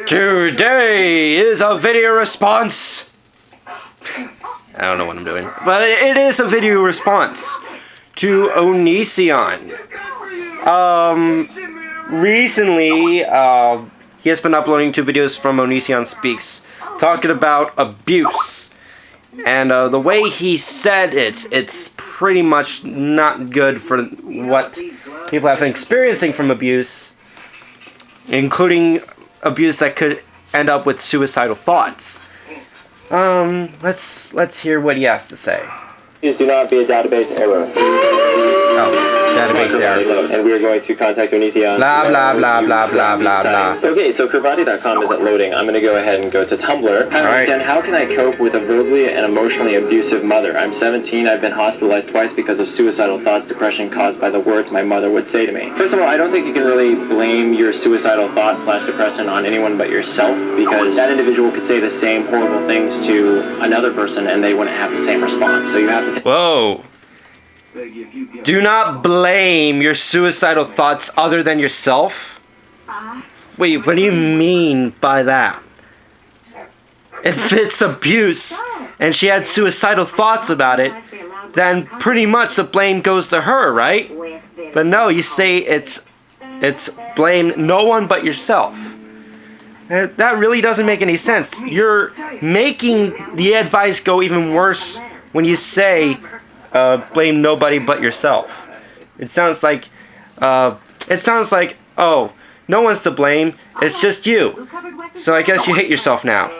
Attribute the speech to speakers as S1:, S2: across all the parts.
S1: Today is a video response. I don't know what I'm doing, but it is a video response to Onision. Recently, he has been uploading 2 videos from Onision Speaks talking about abuse. And the way he said it's pretty much not good for what people have been experiencing from abuse, including abuse that could end up with suicidal thoughts. Let's hear what he has to say.
S2: Please do not be a database error.
S1: Oh, database error.
S2: And we are going to contact Onision.
S1: Blah, blah, blah, blah, blah, blah, blah.
S2: Okay, so Kravati.com isn't loading. I'm going to go ahead and go to Tumblr.
S1: Alright.
S2: How can I cope with a verbally and emotionally abusive mother? I'm 17. I've been hospitalized twice because of suicidal thoughts, depression caused by the words my mother would say to me. First of all, I don't think you can really blame your suicidal thoughts / depression on anyone but yourself, because that individual could say the same horrible things to another person and they wouldn't have the same response. So you have to...
S1: Whoa. Do not blame your suicidal thoughts other than yourself? Wait, what do you mean by that? If it's abuse and she had suicidal thoughts about it, then pretty much the blame goes to her, right? But no, you say it's blame no one but yourself. That really doesn't make any sense. You're making the advice go even worse when you say blame nobody but yourself. It sounds like, oh, no one's to blame, it's just you. So I guess you hate yourself now.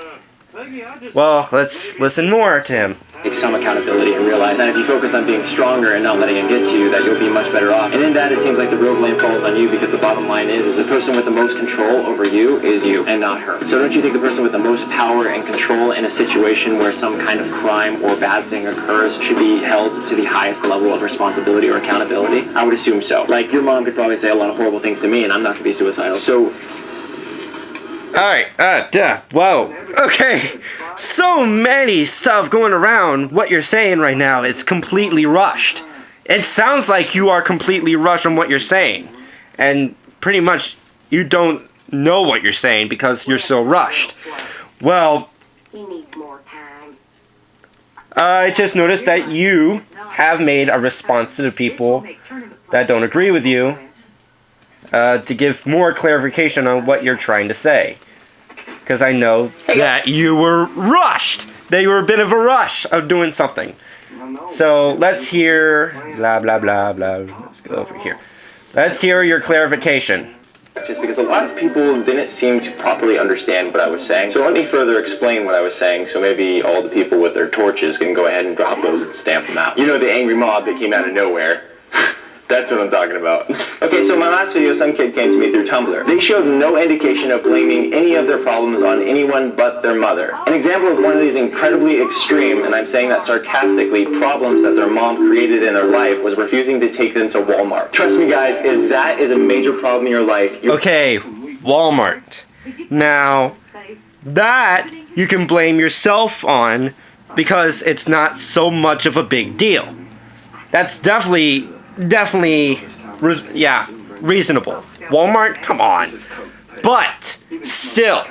S1: Well, let's listen more to him.
S2: Take some accountability and realize that if you focus on being stronger and not letting it get to you, that you'll be much better off. And in that, it seems like the real blame falls on you, because the bottom line is the person with the most control over you is you and not her. So don't you think the person with the most power and control in a situation where some kind of crime or bad thing occurs should be held to the highest level of responsibility or accountability? I would assume so. Like, your mom could probably say a lot of horrible things to me and I'm not going to be suicidal. So...
S1: Alright, whoa. Okay, so many stuff going around. What you're saying right now is completely rushed. It sounds like you are completely rushed on what you're saying. And pretty much you don't know what you're saying because you're so rushed. Well, I just noticed that you have made a response to the people that don't agree with you to give more clarification on what you're trying to say. Because I know that you were rushed. That you were a bit of a rush of doing something. So let's hear blah blah blah blah. Let's go over here. Let's hear your clarification.
S2: Just because a lot of people didn't seem to properly understand what I was saying. So let me further explain what I was saying, so maybe all the people with their torches can go ahead and drop those and stamp them out. You know, the angry mob that came out of nowhere. That's what I'm talking about. Okay, so my last video, some kid came to me through Tumblr. They showed no indication of blaming any of their problems on anyone but their mother. An example of one of these incredibly extreme, and I'm saying that sarcastically, problems that their mom created in their life was refusing to take them to Walmart. Trust me guys, if that is a major problem in your life...
S1: Okay, Walmart. Now, that you can blame yourself on because it's not so much of a big deal. That's definitely reasonable. Walmart, come on. But still,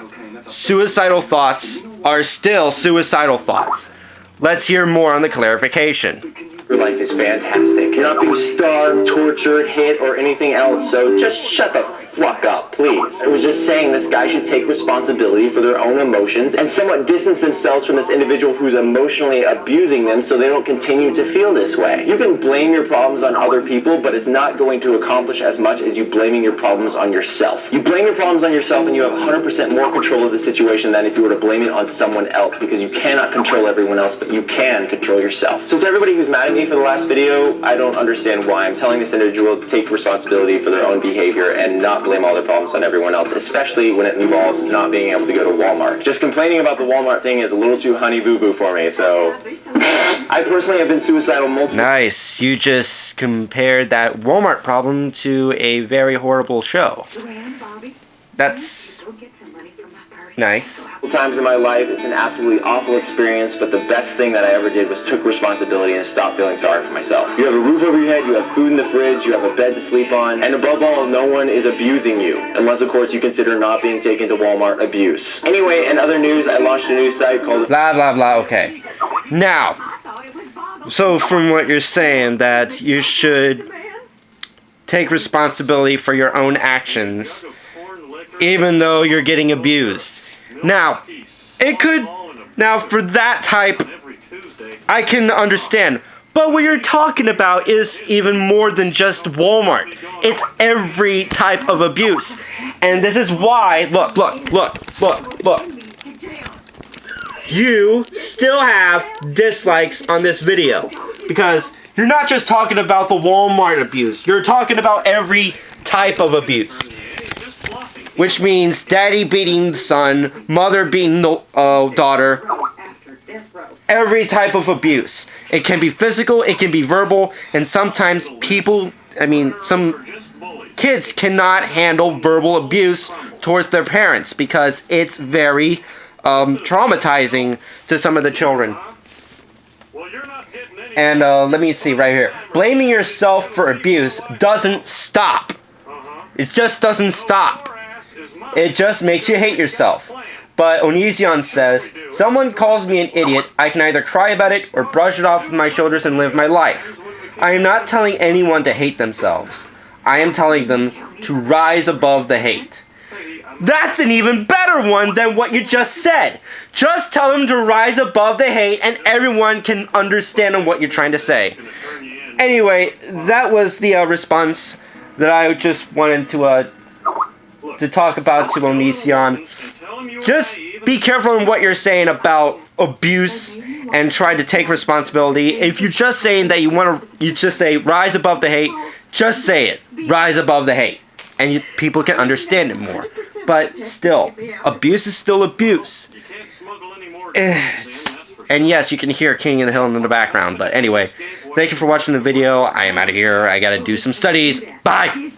S1: suicidal thoughts are still suicidal thoughts. Let's hear more on the clarification.
S2: Your life is fantastic. You're not being starved, tortured, hit, or anything else, so just shut the fuck up, please. I was just saying this guy should take responsibility for their own emotions and somewhat distance themselves from this individual who's emotionally abusing them so they don't continue to feel this way. You can blame your problems on other people, but it's not going to accomplish as much as you blaming your problems on yourself. You blame your problems on yourself and you have 100% more control of the situation than if you were to blame it on someone else, because you cannot control everyone else, but you can control yourself. So to everybody who's mad at me for the last video, I don't understand why I'm telling this individual to take responsibility for their own behavior and not blame all their problems on everyone else, especially when it involves not being able to go to Walmart. Just complaining about the Walmart thing is a little too honey boo boo for me, so... I personally have been suicidal multiple...
S1: Nice, you just compared that Walmart problem to a very horrible show. That's... Nice.
S2: Times in my life, it's an absolutely awful experience, but the best thing that I ever did was took responsibility and stopped feeling sorry for myself. You have a roof over your head, you have food in the fridge, you have a bed to sleep on, and above all, no one is abusing you, unless of course you consider not being taken to Walmart abuse. Anyway, in other news, I launched a new site called
S1: blah blah blah. Okay. Now, so from what you're saying, that you should take responsibility for your own actions, even though you're getting abused. Now, for that type, I can understand. But what you're talking about is even more than just Walmart. It's every type of abuse. And this is why, look. You still have dislikes on this video. Because you're not just talking about the Walmart abuse. You're talking about every type of abuse. Which means daddy beating the son, mother beating the daughter. Every type of abuse. It can be physical, it can be verbal, and sometimes some kids cannot handle verbal abuse towards their parents because it's very traumatizing to some of the children. And let me see right here. Blaming yourself for abuse doesn't stop. It just doesn't stop. It just makes you hate yourself. But Onision says, someone calls me an idiot, I can either cry about it or brush it off with my shoulders and live my life. I am not telling anyone to hate themselves. I am telling them to rise above the hate. That's an even better one than what you just said. Just tell them to rise above the hate and everyone can understand what you're trying to say. Anyway, that was the response that I just wanted to talk about to Onision. Just be careful in what you're saying about abuse and try to take responsibility. If you're just saying that you just say rise above the hate, just say it. Rise above the hate. And people can understand it more. But still, abuse is still abuse. And yes, you can hear King of the Hill in the background. But anyway, thank you for watching the video. I am out of here. I gotta do some studies. Bye!